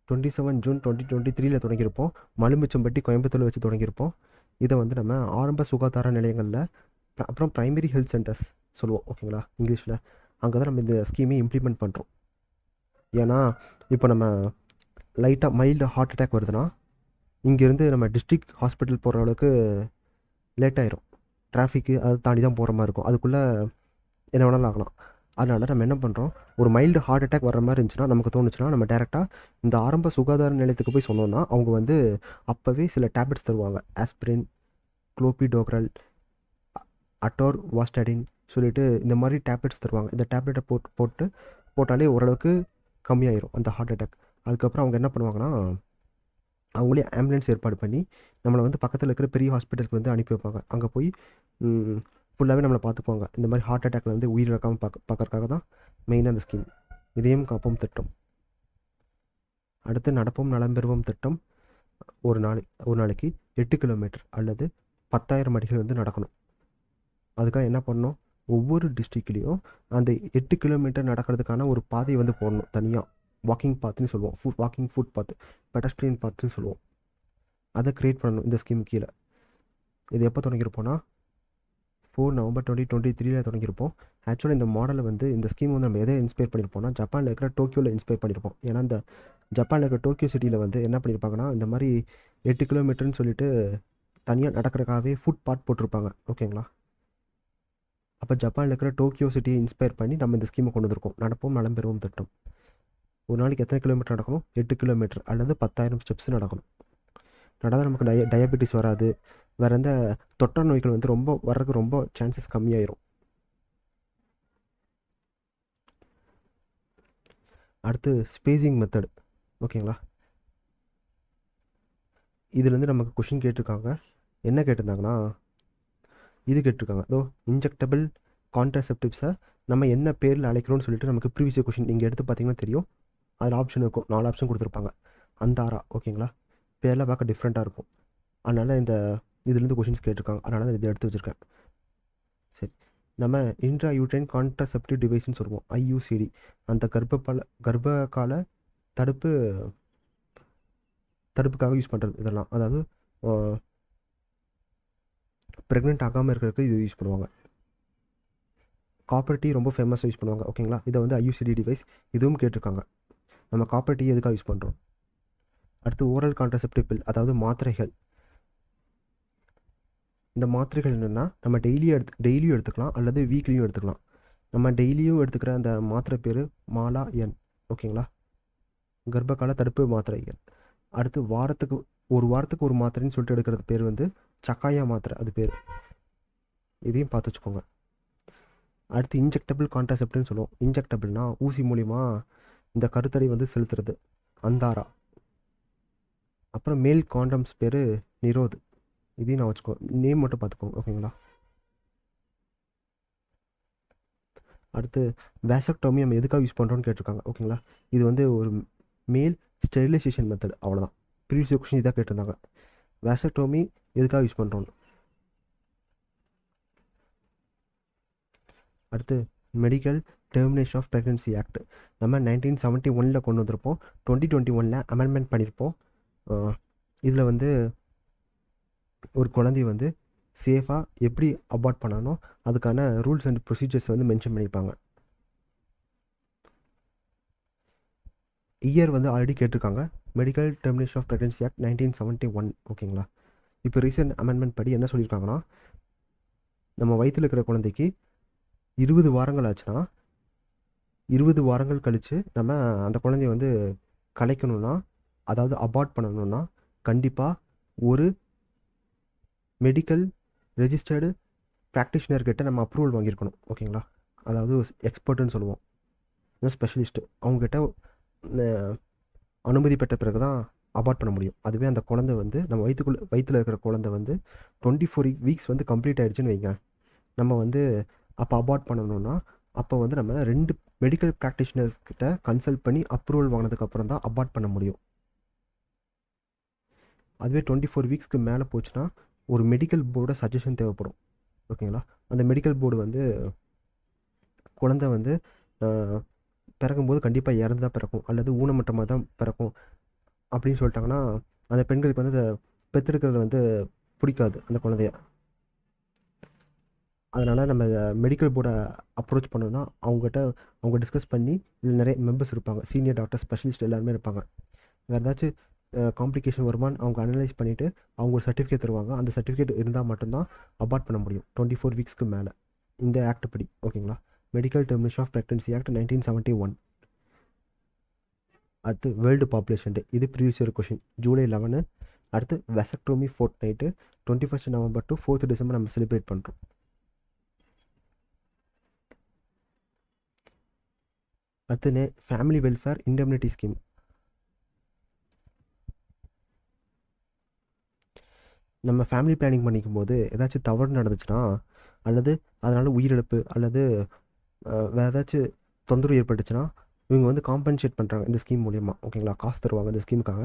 27 ஜூன் 2023 தொடங்கியிருப்போம். மலுமிச்சம்பட்டி கோயம்புத்தூரில் வச்சு தொடங்கியிருப்போம். இதை வந்து நம்ம ஆரம்ப சுகாதார நிலையங்களில், அப்புறம் ப்ரைமரி ஹெல்த் சென்டர்ஸ் சொல்லுவோம். ஓகேங்களா, இங்கிலீஷில். அங்கே தான் நம்ம இந்த ஸ்கீமை இம்ப்ளிமெண்ட் பண்ணுறோம். ஏன்னா இப்போ நம்ம லைட்டாக மைல்டு ஹார்ட் அட்டாக் வருதுன்னா இங்கேருந்து நம்ம டிஸ்ட்ரிக்ட் ஹாஸ்பிட்டல் போகிற அளவுக்கு லேட் ஆயிரும். டிராஃபிக்கு அதை தாண்டி தான் போகிற மாதிரி இருக்கும், அதுக்குள்ளே என்ன வேணாலும் ஆகலாம். அதனால் நம்ம என்ன பண்ணுறோம், ஒரு மைல்டு ஹார்ட் அட்டாக் வர மாதிரி இருந்துச்சுன்னா நமக்கு தோணுச்சுன்னா நம்ம டேரெக்டாக இந்த ஆரம்ப சுகாதார நிலையத்துக்கு போய் சொன்னோம்னா அவங்க வந்து அப்போவே சில டேப்லெட்ஸ் தருவாங்க. ஆஸ்பிரின், குளோபிடோக்ரல், அட்டோர் வாஸ்டாடின் சொல்லிட்டு இந்த மாதிரி டேப்லெட்ஸ் தருவாங்க. இந்த டேப்லெட்டை போட்டாலே ஓரளவுக்கு கம்மியாயிரும் அந்த ஹார்ட் அட்டாக். அதுக்கப்புறம் அவங்க என்ன பண்ணுவாங்கன்னா அவங்களே ஆம்புலன்ஸ் ஏற்பாடு பண்ணி நம்மளை வந்து பக்கத்தில் இருக்கிற பெரிய ஹாஸ்பிட்டலுக்கு வந்து அனுப்பி வைப்பாங்க. அங்கே போய் ஃபுல்லாகவே நம்மளை பார்த்துக்குவாங்க. இந்த மாதிரி ஹார்ட் அட்டாக்ல வந்து உயிர் இழக்காமல் பார்க்கறதுக்காக தான் மெயினாக அந்த ஸ்கீம். இதயம் காப்போம் திட்டம். அடுத்து நடப்போம் நலம் பெறுவோம் திட்டம். ஒரு நாளைக்கு 8 கிலோமீட்டர் அல்லது 10,000 அடிகள் வந்து நடக்கணும். அதுக்காக என்ன பண்ணணும், ஒவ்வொரு டிஸ்ட்ரிக்ட்லேயும் அந்த 8 கிலோமீட்டர் நடக்கிறதுக்கான ஒரு பாதையை வந்து போடணும் தனியாக. வாக்கிங் பாத்துன்னு சொல்லுவோம், வாக்கிங் ஃபுட் பாத், பெடஸ்ட்ரியன் பாத்துன்னு சொல்லுவோம். அதை க்ரியேட் பண்ணணும் இந்த ஸ்கீம் கீழே. இது எப்போ தொடங்கியிருப்போம்னா 4 நவம்பர் 2023 தொடங்கியிருப்போம். ஆக்சுவலாக இந்த மாடலை வந்து இந்த ஸ்கீம் வந்து நம்ம எதை இன்ஸ்பயர் பண்ணியிருப்போம்னா ஜப்பானில் இருக்கிற டோக்கியோவில் இன்ஸ்பயர் பண்ணியிருப்போம். ஏன்னா இந்த ஜப்பானில் இருக்கிற டோக்கியோ சிட்டியில் வந்து என்ன பண்ணியிருப்பாங்கன்னா இந்த மாதிரி 8 கிலோமீட்டர்னு சொல்லிட்டு தனியாக நடக்கிறதுக்காகவே ஃபுட் பாத் போட்டிருப்பாங்க. ஓகேங்களா, அப்போ ஜப்பானில் இருக்கிற டோக்கியோ சிட்டியை இன்ஸ்பயர் பண்ணி நம்ம இந்த ஸ்கீமை கொண்டு வந்திருக்கோம். நடப்போம் நலம் பெறுவோம் திட்டம். ஒரு நாளைக்கு எத்தனை கிலோமீட்டர் நடக்கணும், 8 கிலோமீட்டர் அல்லது 10,000 ஸ்டெப்ஸ் நடக்கணும். நடந்தால் நமக்கு டயபெட்டிஸ் வராது, வேறு எந்த தொற்ற நோய்கள் வந்து வர்றதுக்கு ரொம்ப சான்சஸ் கம்மியாயிரும். அடுத்து ஸ்பேசிங் மெத்தட். ஓகேங்களா, இதுலேருந்து நமக்கு கொஷின் கேட்டிருக்காங்க. என்ன கேட்டிருந்தாங்கன்னா இது கேட்டிருக்காங்க, இன்ஜெக்டபிள் கான்ட்ராசெப்டிவ்ஸை நம்ம என்ன பேரில் அழைக்கிறோம்னு சொல்லிட்டு நமக்கு ப்ரீவியஸ் கொஷின் நீங்கள் எடுத்து பார்த்தீங்கன்னா தெரியும். அதில் ஆப்ஷன் இருக்கும், 4 ஆப்ஷன் கொடுத்துருப்பாங்க. அந்தாரா. ஓகேங்களா, பேரில் பார்க்க டிஃப்ரெண்ட்டாக இருக்கும். அதனால் இதுலேருந்து கொஷின்ஸ் கேட்டிருக்காங்க, அதனால தான் இதை எடுத்து வச்சுருக்கேன். சரி, நம்ம இன்ட்ரா யூட்ரைன் கான்ட்ராசெப்டிவ் டிவைஸ்ன்னு சொல்லுவோம், ஐயூசிடி. அந்த கர்ப்பகால தடுப்புக்காக யூஸ் பண்ணுறது இதெல்லாம். அதாவது ப்ரெக்னென்ட் ஆகாமல் இருக்கிறதுக்கு இது யூஸ் பண்ணுவாங்க. காப்பர் டீ ரொம்ப ஃபேமஸாக யூஸ் பண்ணுவாங்க. ஓகேங்களா, இதை வந்து ஐயூசிடி டிவைஸ் இதுவும் கேட்டிருக்காங்க. நம்ம காப்பர் டீ எதுக்காக யூஸ் பண்ணுறோம்? அடுத்து ஓரல் கான்ட்ரசெப்டிவ் பில், அதாவது மாத்திரைகள். இந்த மாத்திரைகள் என்னென்னா நம்ம டெய்லியும் எடுத்துக்கலாம் அல்லது வீக்லியும் எடுத்துக்கலாம். நம்ம டெய்லியும் எடுத்துக்கிற அந்த மாத்திரை பேர் மாலா என். ஓகேங்களா, கர்ப்பகால தடுப்பு மாத்திரைகள். அடுத்து ஒரு வாரத்துக்கு ஒரு மாத்திரைன்னு சொல்லிட்டு எடுக்கிறது பேர் வந்து சக்காயா மாத்திரை, அது பேர். இதையும் பார்த்து வச்சுக்கோங்க. அடுத்து இன்ஜெக்டபிள் கான்ட்ராசெப்டிவ்னு சொல்லுவோம். இன்ஜெக்டபிள்னா ஊசி மூலிமா இந்த கருத்தடை வந்து செலுத்துறது, அந்தாரா. அப்புறம் மேல் காண்டம்ஸ் பேர் நிரோத். இதையும் நான் வச்சுக்கோ, நேம் மட்டும் பார்த்துக்கோங்க. ஓகேங்களா, அடுத்து வேசக்டோமி நம்ம எதுக்காக யூஸ் பண்ணுறோன்னு கேட்டிருக்காங்க. ஓகேங்களா, இது வந்து ஒரு மேல் ஸ்டெரிலைசேஷன் மெத்தட், அவ்வளோதான். ப்ரீவியஸ் கொஷின் இதாக கேட்டிருந்தாங்க, வேசக்டோமி எதுக்காக யூஸ் பண்ணுறோன்னு. அடுத்து medical termination of pregnancy act நம்ம 1971 கொண்டு வந்திருப்போம். 2021 அமெண்ட்மெண்ட் பண்ணியிருப்போம். இதில் வந்து ஒரு குழந்தைய வந்து சேஃபாக எப்படி அபார்ட் பண்ணணும் அதுக்கான ரூல்ஸ் அண்ட் ப்ரொசீஜர்ஸ் வந்து மென்ஷன் பண்ணியிருப்பாங்க. இயர் வந்து ஆல்ரெடி கேட்டிருக்காங்க, medical termination of pregnancy act 1971. ஓகேங்களா, இப்போ ரீசெண்ட் அமெண்ட்மெண்ட் படி என்ன சொல்லியிருக்காங்கன்னா, நம்ம வயிற்றில் இருக்கிற குழந்தைக்கு 20 வாரங்கள் ஆச்சுன்னா 20 வாரங்கள் கழித்து நம்ம அந்த குழந்தைய வந்து கலைக்கணும்னா, அதாவது அபார்ட் பண்ணணும்னா கண்டிப்பாக ஒரு மெடிக்கல் ரெஜிஸ்டர்டு ப்ராக்டிஷனர்கிட்ட நம்ம அப்ரூவல் வாங்கியிருக்கணும். ஓகேங்களா, அதாவது எக்ஸ்பர்ட்டுன்னு சொல்லுவோம், ஸ்பெஷலிஸ்ட்டு. அவங்ககிட்ட அனுமதி பெற்ற பிறகு தான் அபார்ட் பண்ண முடியும். அதுவே அந்த குழந்தை வந்து நம்ம வயிற்றில் இருக்கிற குழந்தை வந்து 24 வீக்ஸ் வந்து கம்ப்ளீட் ஆகிடுச்சுன்னு வைங்க, நம்ம வந்து அப்போ அபார்ட் பண்ணணும்னா அப்போ வந்து நம்ம 2 மெடிக்கல் ப்ராக்டிஷனர்ஸ்கிட்ட கன்சல்ட் பண்ணி அப்ரூவல் வாங்கினதுக்கப்புறம் தான் அபார்ட் பண்ண முடியும். அதுவே 24 வீக்ஸ்க்கு மேலே போச்சுன்னா ஒரு மெடிக்கல் போர்டோட சஜஷன் தேவைப்படும். ஓகேங்களா, அந்த மெடிக்கல் போர்டு வந்து குழந்தை வந்து பிறக்கும்போது கண்டிப்பாக இறந்து தான் பிறக்கும் அல்லது ஊனமட்டமாக தான் பிறக்கும் அப்படின்னு சொல்லிட்டாங்கன்னா அந்த பெண்களுக்கு வந்து அதை பெற்றெடுக்கிறது வந்து பிடிக்காது அந்த குழந்தைய. அதனால் நம்ம மெடிக்கல் போர்டை அப்ரோச் பண்ணோன்னா அவங்க டிஸ்கஸ் பண்ணி இதில் நிறைய மெம்பர்ஸ் இருப்பாங்க, சீனியர் டாக்டர், ஸ்பெஷலிஸ்ட் எல்லாருமே இருப்பாங்க. வேறு ஏதாச்சும் காம்ப்ளிகேஷன் வருமானு அவங்க அனலைஸ் பண்ணிவிட்டு அவங்க ஒரு சர்டிஃபிகேட் தருவாங்க. அந்த சர்டிஃபிகேட் இருந்தால் மட்டும்தான் அபார்ட் பண்ண முடியும் 24 வீக்ஸ்க்கு மேலே இந்த ஆக்ட் படி. ஓகேங்களா, medical termination of pregnancy act 1971. அடுத்து வேர்ல்டு பாப்புலேஷன் டே, இது ப்ரீவியஸ் இயர் கொஷின், ஜூலை 11. அடுத்து vasectomy fortnight 21 November to 4 December நம்ம செலிப்ரேட் பண்ணுறோம். அடுத்து ஃபேமிலி வெல்ஃபேர் இண்டெம்னிட்டி ஸ்கீம். நம்ம ஃபேமிலி பிளானிங் பண்ணிக்கும் போது ஏதாச்சும் தவறு நடந்துச்சுன்னா அல்லது அதனால் உயிரிழப்பு அல்லது வேறு ஏதாச்சும் தொந்தரவு ஏற்பட்டுச்சுன்னா இவங்க வந்து காம்பன்சேட் பண்ணுறாங்க இந்த ஸ்கீம் மூலிமா. ஓகேங்களா, காசு தருவாங்க இந்த ஸ்கீமுக்காக.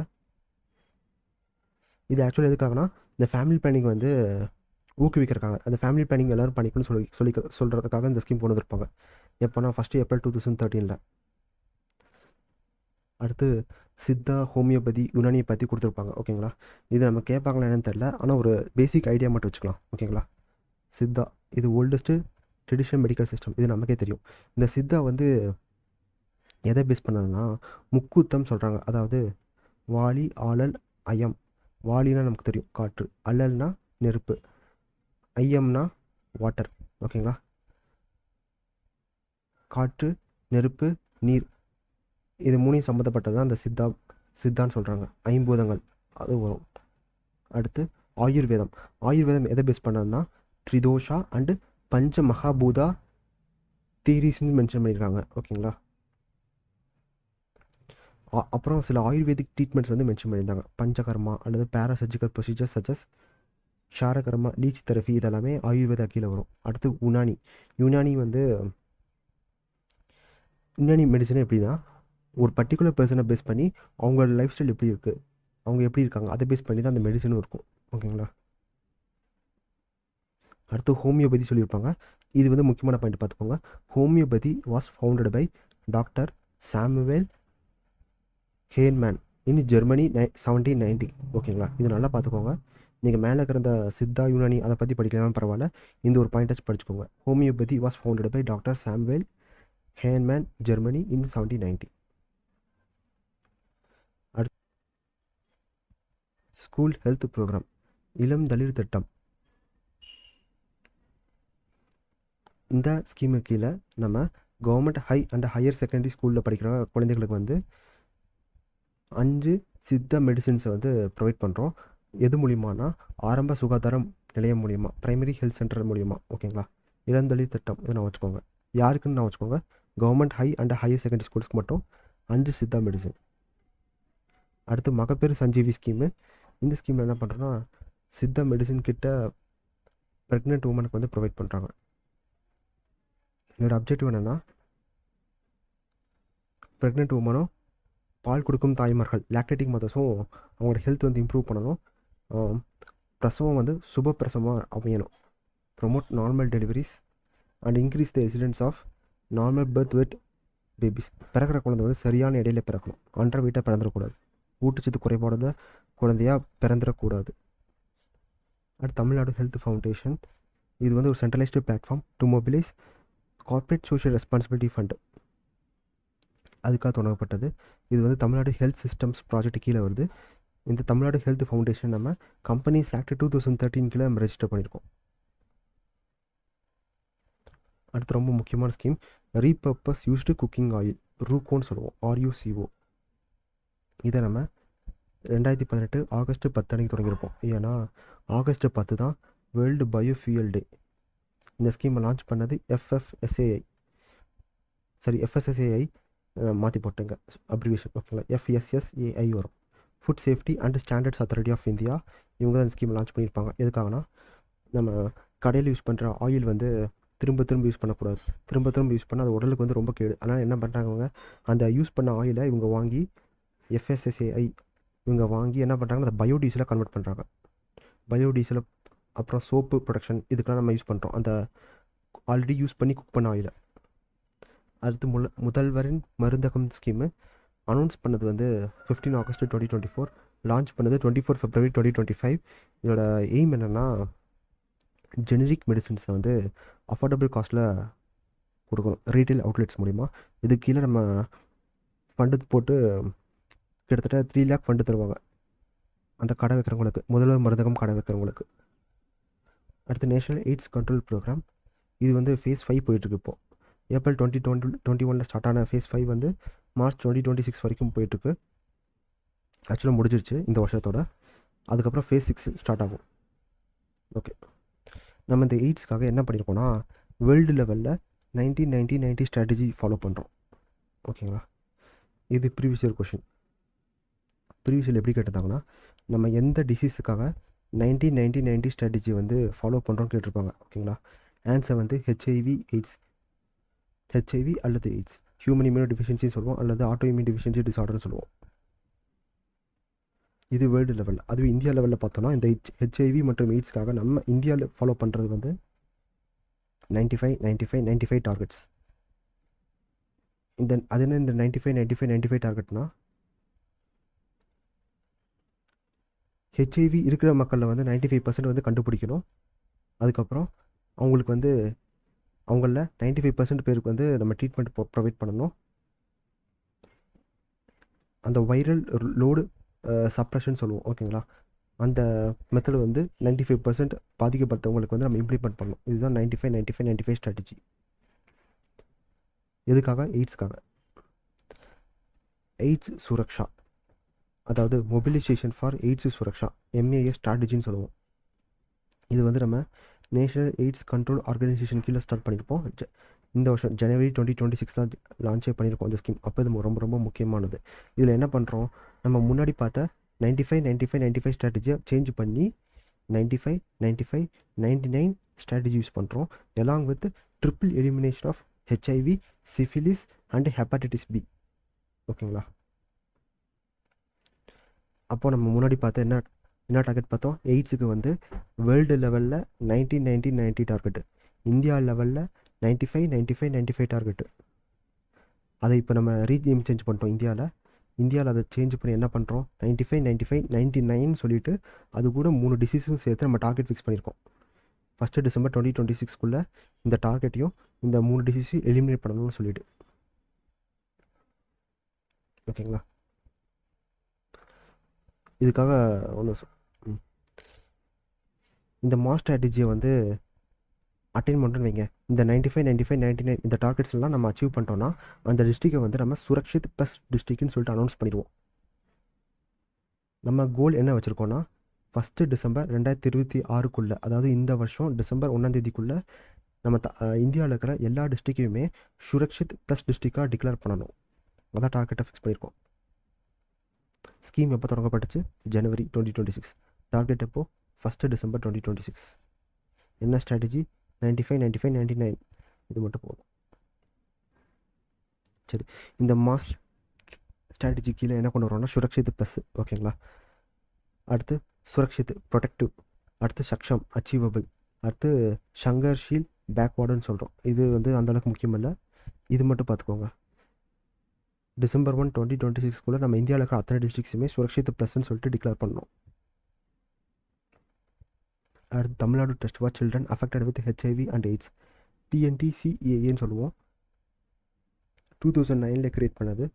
இது ஆக்சுவலாக எதுக்காகனா இந்த ஃபேமிலி பிளானிங் வந்து ஊக்குவிக்கிறக்காக, அந்த ஃபேமிலி பிளானிங் எல்லோரும் பண்ணிக்கணும்னு சொல்கிறதுக்காக இந்த ஸ்கீம் கொண்டு வந்திருப்பாங்க. எப்போனா 1 ஏப்ரல் 2013. அடுத்து சித்தா, ஹோமியோபதி, யுனானியை பற்றி கொடுத்துருப்பாங்க. ஓகேங்களா, இது நம்ம கேட்பாங்களா என்னன்னு தெரில, ஆனால் ஒரு பேசிக் ஐடியா மட்டும் வச்சுக்கலாம். ஓகேங்களா, சித்தா இது ஓல்டஸ்ட்டு ட்ரெடிஷ்னல் மெடிக்கல் சிஸ்டம், இது நமக்கே தெரியும். இந்த சித்தா வந்து எதை பேஸ் பண்ணதுன்னா முக்கூத்தம் சொல்கிறாங்க. அதாவது வாளி, ஆழல், அயம். வாளினா நமக்கு தெரியும் காற்று, அழல்னா நெருப்பு, ஐயம்னா வாட்டர். ஓகேங்களா, காற்று, நெருப்பு, நீர், இது மூணையும் சம்மந்தப்பட்டது தான் அந்த சித்தான்னு சொல்கிறாங்க. ஐம்பூதங்கள் அது வரும். அடுத்து ஆயுர்வேதம். ஆயுர்வேதம் எதை பேஸ் பண்ணதுன்னா த்ரிதோஷா அண்டு பஞ்ச மகாபூதா தியரிஸ்ன்னு மென்ஷன் பண்ணியிருக்காங்க. ஓகேங்களா, அப்புறம் சில ஆயுர்வேதிக் ட்ரீட்மெண்ட்ஸ் வந்து மென்ஷன் பண்ணியிருந்தாங்க. பஞ்சகர்மா அல்லது பேராசர்ஜிக்கல் ப்ரொசீஜர்ஸ் சச்சஸ் ஷாரகர்மா, லீச் தெரபி, இதெல்லாமே ஆயுர்வேதா கீழே வரும். அடுத்து யுனானி வந்து யுனானி மெடிசன் எப்படின்னா ஒரு பர்டிகுலர் பர்சனை பேஸ் பண்ணி அவங்களோட லைஃப் ஸ்டைல் எப்படி இருக்குது, அவங்க எப்படி இருக்காங்க, அதை பேஸ் பண்ணி தான் அந்த மெடிசனும் இருக்கும். ஓகேங்களா, அடுத்து ஹோமியோபதி சொல்லியிருப்பாங்க. இது வந்து முக்கியமான பாயிண்ட் பார்த்துக்கோங்க. Homeopathy was founded by doctor Samuel Hahnemann in Germany 1790. ஓகேங்களா, இது நல்லா பார்த்துக்கோங்க. நீங்கள் மேலே இருக்கிற இந்த சித்தா யுனானி அதை பற்றி படிக்கலாம் பரவாயில்ல, இந்த ஒரு பாயிண்டாச்சும் படிச்சுக்கோங்க. Homeopathy was founded by doctor Samuel Hahnemann, Germany in 1790. அடுத்து ஸ்கூல் ஹெல்த் ப்ரோக்ராம், இளம் தளிர் திட்டம். இந்த ஸ்கீமு கீழே நம்ம government high and higher secondary ஸ்கூலில் படிக்கிற குழந்தைகளுக்கு வந்து 5 சித்த மெடிசின்ஸை வந்து ப்ரொவைட் பண்ணுறோம். எது மூலியமானா ஆரம்ப சுகாதாரம் நிலையம் மூலியமாக, ப்ரைமரி ஹெல்த் சென்டர் மூலியமாக. ஓகேங்களா, இளந்தளிர் திட்டம் இதை நான் வச்சுக்கோங்க. யாருக்குன்னு நான் வச்சுக்கோங்க, government high and higher secondary ஸ்கூல்ஸ்க்கு மட்டும் 5 சித்தா மெடிசின். அடுத்து மகப்பேறு சஞ்சீவி ஸ்கீமு. இந்த ஸ்கீமில் என்ன பண்ணுறோன்னா சித்தா மெடிசின் கிட்ட ப்ரெக்னென்ட் உமனுக்கு வந்து ப்ரொவைட் பண்ணுறாங்க. என்னோடய அப்ஜெக்டிவ் என்னென்னா ப்ரெக்னென்ட் உமனும் பால் கொடுக்கும் தாய்மார்கள் லாக்டேட்டிங் மதர்ஸும் அவங்களோட ஹெல்த் வந்து இம்ப்ரூவ் பண்ணணும். பிரசவம் வந்து சுப பிரசவமாக அமையணும். Promote normal deliveries and increase the residence of normal birth weight babies. பிறக்கிற குழந்தை வந்து சரியான இடையில பிறக்கணும். அன்றரை வீட்டை பிறந்துடக்கூடாது. ஊட்டச்சத்து குறைபாடு குழந்தையாக பிறந்துடக்கூடாது. அடுத்து தமிழ்நாடு ஹெல்த் ஃபவுண்டேஷன். இது வந்து ஒரு centralised platform to mobilise corporate social responsibility fund, அதுக்காக தொடங்கப்பட்டது. இது வந்து தமிழ்நாடு ஹெல்த் சிஸ்டம்ஸ் ப்ராஜெக்ட் கீழே வருது. இந்த தமிழ்நாடு ஹெல்த் ஃபவுண்டேஷன் நம்ம கம்பெனிஸ் ஆக்ட் 2013 கீழே நம்ம ரெஜிஸ்டர் பண்ணியிருக்கோம். அடுத்து ரொம்ப முக்கியமான scheme, repurpose used cooking oil, ரூகோன்னு சொல்லுவோம், RUCO. இதை நம்ம 2018 ஆகஸ்ட் 10 அன்னைக்கு தொடங்கியிருப்போம். ஏன்னா ஆகஸ்ட் 10 தான் வேர்ல்டு பயோஃபியூயல் டே. இந்த ஸ்கீமை லான்ச் பண்ணது FSSAI மாற்றி போட்டுங்க அப்ரிவேஷன். ஓகேங்களா, FSSAI வரும். Food safety and standards authority of India. இவங்க தான் இந்த ஸ்கீம் லான்ச் பண்ணியிருப்பாங்க. எதுக்காகனா நம்ம கடையில் யூஸ் பண்ணுற ஆயில் வந்து திரும்ப யூஸ் பண்ணக்கூடாது. திரும்ப யூஸ் பண்ணால் அது உடலுக்கு வந்து ரொம்ப கேடு. ஆனால் என்ன பண்ணுறாங்க, அவங்க அந்த யூஸ் பண்ண ஆயிலை இவங்க வாங்கி FSSAI இவங்க வாங்கி என்ன பண்ணுறாங்கன்னா அந்த பயோடீசலை கன்வெர்ட் பண்ணுறாங்க. பயோடீசலை அப்புறம் சோப்பு ப்ரொடக்ஷன் இதுக்கெலாம் நம்ம யூஸ் பண்ணுறோம் அந்த ஆல்ரெடி யூஸ் பண்ணி குக் பண்ண ஆயிலை. அடுத்து முதல்வரின் மருந்தகம் ஸ்கீமு அனௌன்ஸ் பண்ணது வந்து 15 ஆகஸ்ட் 2024, லான்ச் பண்ணது 24 February 2025. இதோட எய்ம் என்னென்னா ஜெனரிக் மெடிசின்ஸை வந்து அஃபோர்டபுள் காஸ்ட்டில் கொடுக்கணும் ரீட்டைல் அவுட்லெட்ஸ் மூலிமா. இது கீழே நம்ம ஃபண்டு போட்டு கிட்டத்தட்ட 3 lakh ஃபண்டு தருவாங்க அந்த கடை வைக்கிறவங்களுக்கு, முதல்வர் மருந்தகம் கடை வைக்கிறவங்களுக்கு. அடுத்து நேஷனல் எய்ட்ஸ் கண்ட்ரோல் ப்ரோக்ராம். இது வந்து ஃபேஸ் 5 போயிட்டுருக்கு. இப்போது ஏப்ரல் 2021 ஸ்டார்ட் ஆன ஃபேஸ் 5 வந்து மார்ச் 2026 வரைக்கும் போயிட்டுருக்கு. ஆக்சுவலாக முடிஞ்சிருச்சு இந்த வருஷத்தோட. அதுக்கப்புறம் ஃபேஸ் 6 ஸ்டார்ட் ஆகும். ஓகே, நம்ம இந்த எய்ட்ஸ்க்காக என்ன பண்ணியிருக்கோன்னா வேர்ல்டு லெவலில் 1990 ஸ்ட்ராட்டஜி ஃபாலோ பண்ணுறோம். ஓகேங்களா, இது ப்ரீவியஸ் கொஷின். ப்ரீவியஸில் எப்படி கேட்டிருந்தாங்கன்னா நம்ம எந்த டிசீஸுக்காக 1990 ஸ்ட்ராட்டஜி வந்து ஃபாலோ பண்ணுறோன்னு கேட்டிருப்பாங்க. ஓகேங்களா, ஆன்சர் வந்து ஹெச்ஐவி அல்லது எய்ட்ஸ், ஹியூமன் இம்யூனோ டிஃபிஷியன்சின்னு சொல்லுவோம், அல்லது ஆட்டோ இம்யூன் டிஃபிஷியன்சி டிசார்டர்னு சொல்லுவோம். இது வேர்ல்டு லெவலில். அதுவே இந்தியா லெவலில் பார்த்தோன்னா இந்த ஹெச்ஐவி மற்றும் எய்ட்ஸ்க்காக நம்ம இந்தியாவில் ஃபாலோ பண்ணுறது வந்து 95 டார்கெட்ஸ். அது என்ன இந்த 95 டார்கெட்னா ஹெச்ஐவி இருக்கிற மக்களில் வந்து 95% வந்து கண்டுபிடிக்கணும். அதுக்கப்புறம் அவங்களுக்கு வந்து அவங்களில் 95% பேருக்கு வந்து நம்ம ட்ரீட்மெண்ட் ப்ரொவைட் பண்ணணும். அந்த வைரல் லோடு சப்ரஷன் சொல்லுவோம். ஓகேங்களா, அந்த மெத்தடு வந்து 95% பாதிக்கப்பட்டவங்களுக்கு வந்து நம்ம இம்ப்ளிமெண்ட் பண்ணணும். இதுதான் 95 ஸ்ட்ராட்டஜி. எதுக்காக? எய்ட்ஸ்க்காக. எய்ட்ஸ் சுரக்ஷா, அதாவது mobilisation for AIDS Suraksha, MAS ஸ்ட்ராட்டஜின்னு சொல்லுவோம். இது வந்து நம்ம நேஷனல் எய்ட்ஸ் கண்ட்ரோல் ஆர்கனைசேஷன் கீழே ஸ்டார்ட் பண்ணியிருப்போம். இந்த வருஷம் ஜனவரி 2026 தான் லான்ச்சே பண்ணியிருக்கோம் இந்த ஸ்கீம். அப்போ இது ரொம்ப ரொம்ப முக்கியமானது. இதில் என்ன பண்ணுறோம், நம்ம முன்னாடி பார்த்த 95 ஸ்ட்ராட்டஜியை சேஞ்ச் பண்ணி 95 ஸ்ட்ராட்டஜி யூஸ் பண்ணுறோம். Along with triple elimination of HIV, syphilis and hepatitis B. ஓகேங்களா, அப்போது நம்ம முன்னாடி பார்த்த என்ன டார்கெட் பார்த்தோம், எய்ட்ஸுக்கு வந்து வேர்ல்டு லெவலில் 90 டார்கெட்டு, இந்தியா லெவலில் 95 டார்கெட்டு. அதை இப்போ நம்ம ரீநேம் சேஞ்ச் பண்ணிட்டோம். இந்தியாவில் இந்தியாவில் அதை சேஞ்ச் பண்ணி என்ன பண்ணுறோம், 95, 95, 99 சொல்லிட்டு அது கூட 3 டிசீஸும் சேர்த்து நம்ம டார்கெட் ஃபிக்ஸ் பண்ணியிருக்கோம். ஃபஸ்ட்டு டிசம்பர் 2026 இந்த டார்கெட்டையும் இந்த 3 டிசீஸையும் எலிமினேட் பண்ணணும்னு சொல்லிட்டு. ஓகேங்களா? இதுக்காக ஒன்று இந்த மாஸ் ஸ்ட்ராட்டஜியை வந்து அட்டைன் பண்ணுறோன்னு வைங்க. இந்த 95, 95, 99 இந்த டார்கெட்ஸ் எல்லாம் நம்ம அச்சீவ் பண்ணிட்டோம்னா அந்த டிஸ்ட்ரிக்டை வந்து நம்ம சுரக்ஷித் ப்ளஸ் டிஸ்ட்ரிக்ட்னு சொல்லிட்டு அனௌன்ஸ் பண்ணிடுவோம். நம்ம கோல் என்ன வச்சுருக்கோன்னா, ஃபஸ்ட்டு டிசம்பர் 2026 அதாவது இந்த வருஷம் டிசம்பர் 1 நம்ம இந்தியாவில் இருக்கிற எல்லா டிஸ்ட்ரிக்டையுமே சுரக்ஷித் ப்ளஸ் டிஸ்ட்ரிக்டாக டிக்ளேர் பண்ணணும். அதான் டார்கெட்டை ஃபிக்ஸ் பண்ணியிருக்கோம். ஸ்கீம் எப்போ தொடங்கப்பட்டுச்சு? ஜனவரி 2026. டார்கெட் எப்போ? First December 2026. என்ன ஸ்ட்ராட்டஜி? 95, 95, 99 இது மட்டும் போதும். சரி, இந்த மாஸ் ஸ்ட்ராட்டஜி கீழே என்ன கொண்டு வரோம்னா சுரக்ஷித் ப்ளஸ். ஓகேங்களா? அடுத்து சுரக்ஷித் ப்ரொடெக்டிவ், அடுத்து சக்ஷம் அச்சீவபிள், அடுத்து சங்கர்ஷீல் பேக்வார்டுன்னு சொல்கிறோம். இது வந்து அந்தளவுக்கு முக்கியம் இல்லை, இது மட்டும் பார்த்துக்கோங்க. டிசம்பர் 1, 2026 நம்ம இந்தியாவில் இருக்கிற அத்தனை டிஸ்ட்ரிக்ஸுமே சுரக்ஷித் ப்ளஸ்ன்னு சொல்லிட்டு டிக்ளேர் பண்ணணும். அடுத்து Tamil Nadu trust for children affected with HIV and AIDS, TNTCAAன்னு சொல்லுவோம். 2009 கிரியேட் பண்ணது.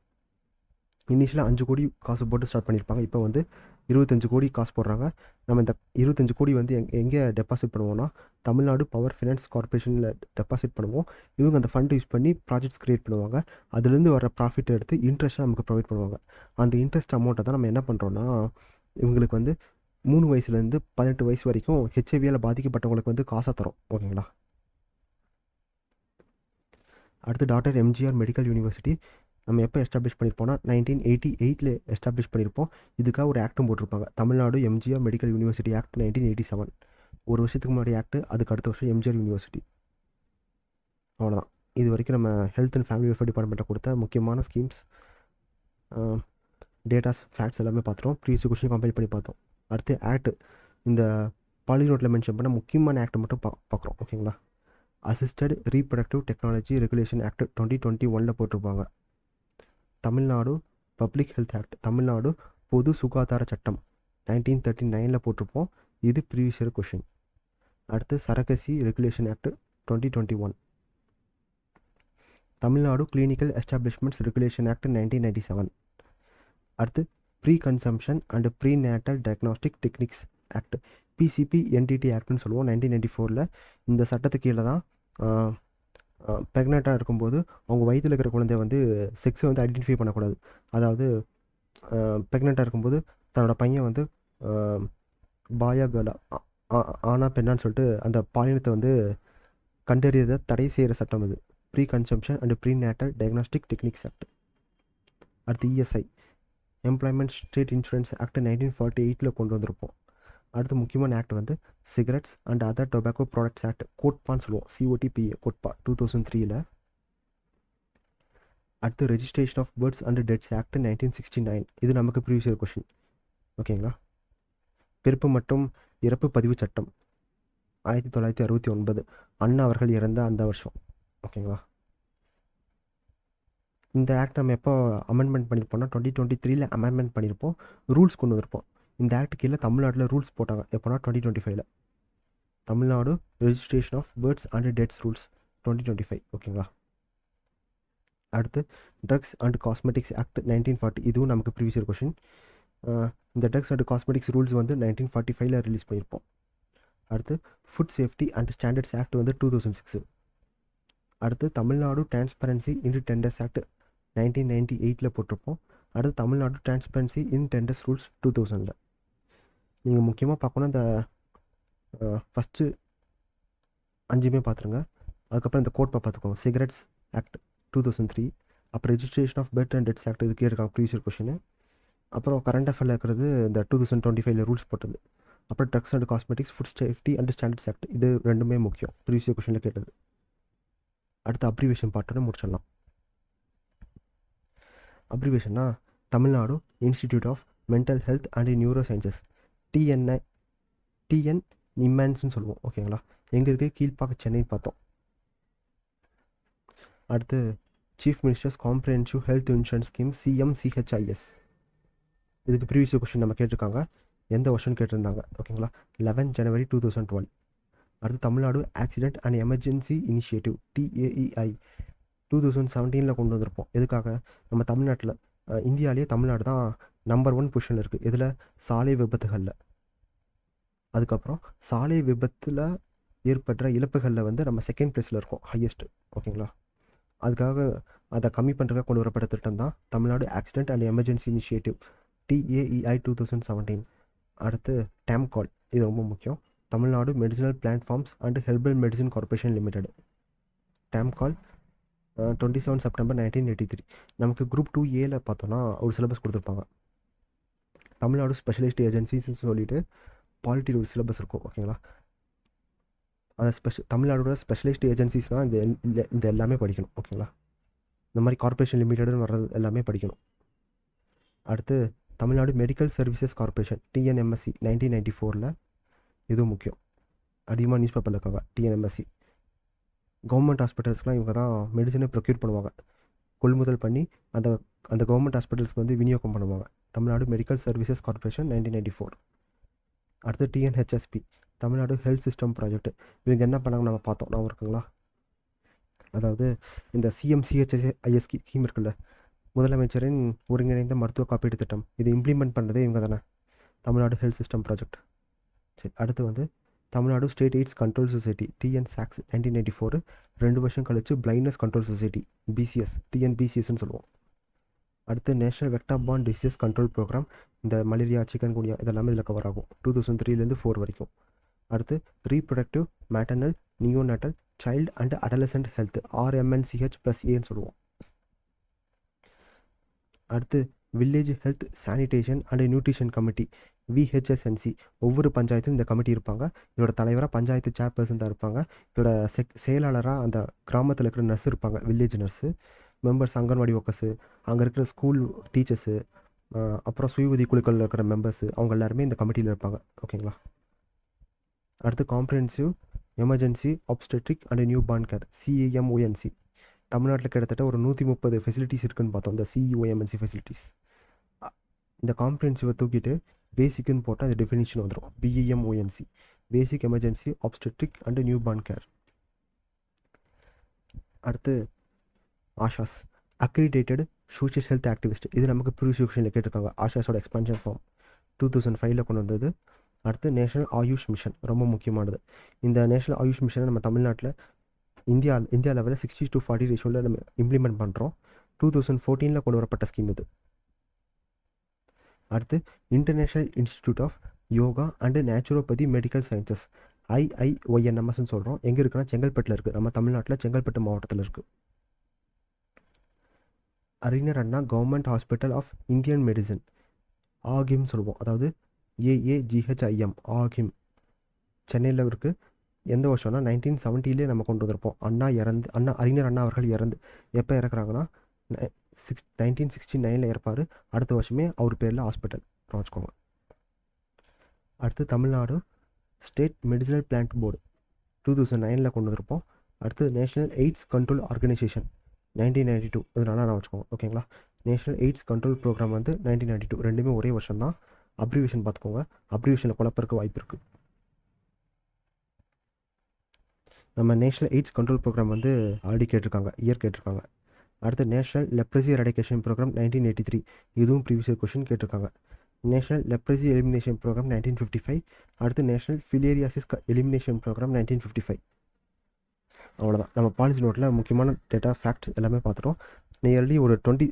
இனிஷியலாக 5 கோடி காசு போட்டு ஸ்டார்ட் பண்ணியிருப்பாங்க. இப்போ வந்து 25 கோடி காசு போடுறாங்க. நம்ம இந்த 25 கோடி வந்து எங்கே டெபாசிட் பண்ணுவோம்னா தமிழ்நாடு பவர் ஃபினான்ஸ் கார்பரேஷனில் டெபாசிட் பண்ணுவோம். இவங்க அந்த ஃபண்ட் யூஸ் பண்ணி ப்ராஜெக்ட்ஸ் க்ரியேட் பண்ணுவாங்க. அதுலேருந்து வர ப்ராஃபிட் எடுத்து இன்ட்ரெஸ்ட்டாக நமக்கு ப்ரொவைட் பண்ணுவாங்க. அந்த இன்ட்ரெஸ்ட் அமௌண்ட்டை தான் நம்ம என்ன பண்ணுறோன்னா இவங்களுக்கு வந்து 3 வயசுலேருந்து 18 வயசு வரைக்கும் HIVயால் பாதிக்கப்பட்டவங்களுக்கு வந்து காசாக தரோம். ஓகேங்களா? அடுத்து டாக்டர் எம்ஜிஆர் மெடிக்கல் யூனிவர்சிட்டி நம்ம எப்போ எஸ்டாப்ளிஷ் பண்ணியிருப்போம்னா 1988 எஸ்டாப்ளிஷ் பண்ணியிருப்போம். இதுக்காக ஒரு ஆக்டும் போட்டிருப்பாங்க, Tamil Nadu MGR medical university act 1987. ஒரு வருஷத்துக்கு முன்னாடி ஆக்ட், அதுக்கு அடுத்த வருஷம் எம்ஜிஆர் யூனிவர்சிட்டி. அவ்வளோதான். இது வரைக்கும் நம்ம ஹெல்த் அண்ட் ஃபேமிலி வெல்ஃபேர் டிபார்ட்மெண்ட்டை கொடுத்த முக்கியமான ஸ்கீம்ஸ், டேட்டாஸ், ஃபேக்ட்ஸ் எல்லாமே பார்த்துட்டோம். ப்ரீவியஸ் கொஸ்டின் கம்பைல் பண்ணி பார்த்தோம். அடுத்து ஆக்ட், இந்த பாலினோட்டில் மென்ஷன் பண்ண முக்கியமான ஆக்ட் மட்டும் பார்க்குறோம். ஓகேங்களா? Assisted reproductive technology regulation act 2021 போட்டிருப்பாங்க. Tamil Nadu public health act, Tamil Nadu பொது சுகாதார சட்டம் 1939 போட்டிருப்போம். இது ப்ரீவியஸ் இயர் கொஷின். அடுத்து surrogacy regulation act 2021. Tamil Nadu clinical establishments regulation act 1997. அடுத்து pre conception and pre natal diagnostic techniques act, PCPNDT ஆக்ட்னு சொல்லுவோம், 1994. இந்த சட்டத்துக்கு கீழே தான் ப்ரெக்னெண்ட்டாக இருக்கும்போது அவங்க வயிற்றில் இருக்கிற குழந்தைய வந்து செக்ஸை வந்து ஐடென்டிஃபை பண்ணக்கூடாது. அதாவது ப்ரெக்னெண்ட்டாக இருக்கும்போது தன்னோட பையன் வந்து பாயா கேர்ளா, ஆனா பெண்ணான்னு சொல்லிட்டு அந்த பாலினத்தை வந்து கண்டறியதை தடை செய்கிற சட்டம் இது. Pre conception and pre natal diagnostic techniques act. அடுத்து ESI employment state insurance act 1948 கொண்டு வந்திருப்போம். அடுத்து முக்கியமான ஆக்ட் வந்து cigarettes and other tobacco products act, கோட்பான்னு சொல்லுவோம், COTPA கோட்பா 2003. அடுத்து registration of births and deaths act 1969. இது நமக்கு ப்ரீவியஸ் இயர் கொஷின். ஓகேங்களா? பிறப்பு மற்றும் இறப்பு பதிவு சட்டம் 1969, அண்ணா அவர்கள் இறந்த அந்த வருஷம். ஓகேங்களா? இந்த ஆக்ட் நம்ம எப்போ அமெண்ட்மெண்ட் பண்ணியிருப்போம்னா 2023 அமெண்ட்மெண்ட் பண்ணியிருப்போம், ரூல்ஸ் கொண்டு வந்திருப்போம். இந்த ஆக்ட் கீழே தமிழ்நாட்டில் ரூல்ஸ் போட்டாங்க எப்போனா 2025. Tamil Nadu registration of births and deaths rules 2025. ஓகேங்களா? அடுத்து ட்ரக்ஸ் அண்ட் காஸ்மெட்டிக்ஸ் ஆக்ட் 1940. இதுவும் நமக்கு ப்ரீவியஸ் இயர் கொஷின். இந்த ட்ரக்ஸ் அண்ட் காஸ்மெட்டிக்ஸ் ரூல்ஸ் வந்து 1945 ரிலீஸ் பண்ணியிருப்போம். அடுத்து food safety and standards act வந்து 2006. அடுத்து தமிழ்நாடு டிரான்ஸ்பரன்சி இன் டெண்டர்ஸ் ஆக்ட் 1998 போட்டிருப்போம். அடுத்து தமிழ்நாடு டிரான்ஸ்பரன்சி இன் டெண்டர்ஸ் ரூல்ஸ் 2000. நீங்கள் முக்கியமாக பார்க்கணும், இந்த ஃபஸ்ட்டு 5மே பார்த்துருங்க. அதுக்கப்புறம் இந்த கோட்பை பார்த்துக்கோங்க, சிகரெட்ஸ் ஆக்ட் 2003, அப்புறம் registration of birth and deaths act, இது கேட்டிருக்காங்க ப்ரீவியஸ் இயர் கொஷின். அப்புறம் கரண்ட் அஃபேரில் இருக்கிறது இந்த 2025 ரூல்ஸ் போட்டது. அப்புறம் drugs and cosmetics, food safety and standards act, இது ரெண்டுமே முக்கியம், ப்ரீவியஸ் இயர் கொஷினில் கேட்டது. அடுத்து அப்ரிவேஷன் பார்ட்டோன்னு முடிச்சிடலாம். அப்ரிவேஷன்னா Tamil Nadu institute of mental health and neuro sciences, TN நிம்மான்ஸ்னு சொல்லுவோம். ஓகேங்களா? எங்கே இருக்குது? கீழ்ப்பாக்கம், சென்னை பார்த்தோம். அடுத்து chief ministers comprehensive health insurance scheme CMCHIS. இதுக்கு ப்ரீவியஸ் கொஸ்டின் நம்ம கேட்டிருக்காங்க, எந்த வருஷன் கேட்டிருந்தாங்க. ஓகேங்களா, 11 ஜனவரி 2012. அடுத்து Tamil Nadu accident and emergency initiative TAEI 2017 கொண்டு வந்திருப்போம். எதுக்காக? நம்ம தமிழ்நாட்டில் இந்தியாவிலேயே தமிழ்நாடு தான் நம்பர் 1 பொசிஷனில் இருக்குது. இதில் சாலை விபத்துகளில். அதுக்கப்புறம் சாலை விபத்தில் ஏற்படுற இழப்புகளில் வந்து நம்ம செகண்ட் பிளேஸில் இருக்கோம், ஹையஸ்ட்டு. ஓகேங்களா, அதுக்காக அதை கம்மி பண்ணுறதுக்காக கொண்டு வரப்பட்ட திட்டம் தான் Tamil Nadu accident and emergency initiative TAEI 2017. அடுத்து டேம்கால், இது ரொம்ப முக்கியம். Tamil Nadu medicinal platforms and herbal medicine corporation limited. TAMPCOL 27 September 1983. நமக்கு குரூப் 2Aல பார்த்தோன்னா ஒரு சிலபஸ் கொடுத்துருப்பாங்க. தமிழ்நாடு ஸ்பெஷலிஸ்ட் ஏஜென்சிஸ்ன்னு சொல்லிட்டு பாலிட்டியில் ஒரு சிலபஸ் இருக்கும். ஓகேங்களா, அதை தமிழ்நாடோட ஸ்பெஷலிஸ்ட் ஏஜென்சிஸ்னால் இந்த எல்லாமே படிக்கணும். ஓகேங்களா, இந்த மாதிரி கார்பரேஷன் லிமிடெட்னு வர்றது எல்லாமே படிக்கணும். அடுத்து Tamil Nadu medical services corporation TNMSC 1994. இதுவும் முக்கியம், அதிகமாக நியூஸ் பேப்பரில் இருக்காங்க. TNMSC கவர்மெண்ட் ஹாஸ்பிட்டல்ஸ்லாம் இவங்க தான் மெடிசனை ப்ரொக்யூர் பண்ணுவாங்க, கொள்முதல் பண்ணி அந்த அந்த கவர்மெண்ட் ஹாஸ்பிட்டல்ஸ்க்கு வந்து விநியோகம் பண்ணுவாங்க. Tamil Nadu medical services corporation 1994. அடுத்து TNHSP Tamil Nadu health system project. இவங்க என்ன பண்ணாங்க நம்ம பார்த்தோம், நான் இருக்குங்களா. அதாவது இந்த CMCHIS ஸ்கீம் இருக்குல்ல, முதலமைச்சரின் ஒருங்கிணைந்த மருத்துவ காப்பீட்டு திட்டம், இது இம்ப்ளிமெண்ட் பண்ணுறதே இவங்க தானே, தமிழ்நாடு ஹெல்த் சிஸ்டம் ப்ராஜெக்ட். சரி, அடுத்து வந்து Tamil Nadu state AIDS control society TNSACS 1994. 2 வருஷம் கழிச்சு பிளைண்ட்னஸ் கண்ட்ரோல் சொசைட்டி BCS TNBCSன்னு சொல்லுவோம். அடுத்து national vector borne disease control program, இந்த மலேரியா சிக்கன் குனியா இதெல்லாமே இதில் கவர் ஆகும் 2003லேருந்து 4 வரைக்கும். அடுத்து reproductive maternal neonatal child and adolescent health RMNCH+Aன்னு சொல்லுவோம். அடுத்து village health sanitation and nutrition committee VHSNC. ஒவ்வொரு பஞ்சாயத்தும் இந்த கமிட்டி இருப்பாங்க. இதோட தலைவராக பஞ்சாயத்து சேர்பர்சன் தான் இருப்பாங்க. இதோட செயலாளராக அந்த கிராமத்தில் இருக்கிற நர்ஸ் இருப்பாங்க, village nurse. Members anganwadi workers, அங்கே இருக்கிற ஸ்கூல் டீச்சர்ஸு, அப்புறம் சுய உதவி குழுக்களில் இருக்கிற மெம்பர்ஸு, அவங்க எல்லாருமே இந்த கமிட்டியில் இருப்பாங்க. ஓகேங்களா, அடுத்து comprehensive emergency obstetric and new born care CEMONC. தமிழ்நாட்டில் கிட்டத்தட்ட ஒரு 130 ஃபெசிலிட்டிஸ் இருக்குதுன்னு பார்த்தோம், இந்த CEMONC ஃபெசிலிட்டிஸ். இந்த காம்ப்ரிஹென்சிவை தூக்கிட்டு பேசிக்குன்னு போட்டால் அது டெஃபினிஷன் வந்துடும், BEMONC basic emergency obstetric and new born care. அடுத்து ASHAs accredited social health activist. இது நமக்கு ப்ரீவியஸ் கொஸ்டினில் கேட்டிருக்காங்க. ஆஷாஸோட எக்ஸ்பான்ஷன் ஃபார்ம் 2005 கொண்டு வந்தது. அடுத்து நேஷனல் ஆயுஷ் மிஷன், ரொம்ப முக்கியமானது. இந்த நேஷனல் ஆயுஷ் மிஷனை நம்ம தமிழ்நாட்டில் இந்தியா லெவலில் 60:40 ரேஷியோவில் நம்ம இம்ப்ளிமெண்ட் பண்ணுறோம். 2014 கொண்டு வரப்பட்ட ஸ்கீம் இது. அடுத்து international institute of yoga and naturopathy medical sciences IIYNMSன்னு சொல்கிறோம். எங்கே இருக்குன்னா செங்கல்பட்டில் இருக்குது, நம்ம தமிழ்நாட்டில் செங்கல்பட்டு மாவட்டத்தில் இருக்குது. Arignar Anna government hospital of Indian medicine AAGHIM சொல்லுவோம், அதாவது AAGHIM ஆகிம் சென்னையில் இருக்குது. எந்த வருஷம்னா 1970 நம்ம கொண்டு வந்திருப்போம். அறிஞர் அண்ணா அவர்கள் இறந்து எப்போ இறக்குறாங்கன்னா 1969 இறப்பார். அடுத்த வருஷமே அவர் பேரில் ஹாஸ்பிட்டல் வச்சுக்கோங்க. அடுத்து Tamil Nadu state medicinal plant board 2009 கொண்டு வந்திருப்போம். அடுத்து நேஷனல் எய்ட்ஸ் கண்ட்ரோல் ஆர்கனைசேஷன் 1992, இது நல்லா நான் வச்சுக்கோங்க. ஓகேங்களா, நேஷனல் எய்ட்ஸ் கண்ட்ரோல் ப்ரோக்ராம் வந்து 1992, ரெண்டுமே ஒரே வருஷம் தான். அப்ரிவேஷன் பார்த்துக்கோங்க, அப்ரிவேஷனில் குழப்பறக்கு வாய்ப்பு இருக்குது. நம்ம நேஷனல் எய்ட்ஸ் கண்ட்ரோல் ப்ரோக்ராம் வந்து ஆல்ரெடி கேட்டிருக்காங்க, இயர் கேட்டிருக்காங்க. அடுத்து நேஷனல் லெப்ரசி எரடிகேஷன் ப்ரோக்ராம் 1983, இதுவும் ப்ரீவியஸ் கொஸ்டின் கேட்டிருக்காங்க. National leprosy elimination programme 1955. அடுத்து நேஷனல் ஃபிலேரியாசிஸ் எலிமினேஷன் ப்ரோக்ராம் 1955. அவ்வளோதான். நம்ம பாலிசி நோட்டில் முக்கியமான டேட்டா ஃபேக்ட் எல்லாமே பார்த்துட்டோம். நியர்லி ஒரு 20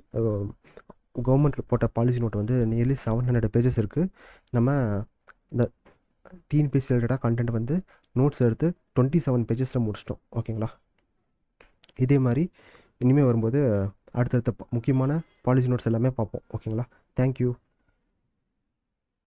கவர்மெண்ட் போட்ட பாலிசி நோட் வந்து நியர்லி 700 பேஜஸ் இருக்குது. நம்ம இந்த TNPSC ரிலேட்டடாக கண்டென்ட் வந்து நோட்ஸ் எடுத்து 27 பேஜஸில் முடிச்சிட்டோம். ஓகேங்களா, இதே மாதிரி இனிமேல் வரும்போது அடுத்தடுத்த முக்கியமான பாலிசி நோட்ஸ் எல்லாமே பார்ப்போம். ஓகேங்களா, தேங்க்யூ.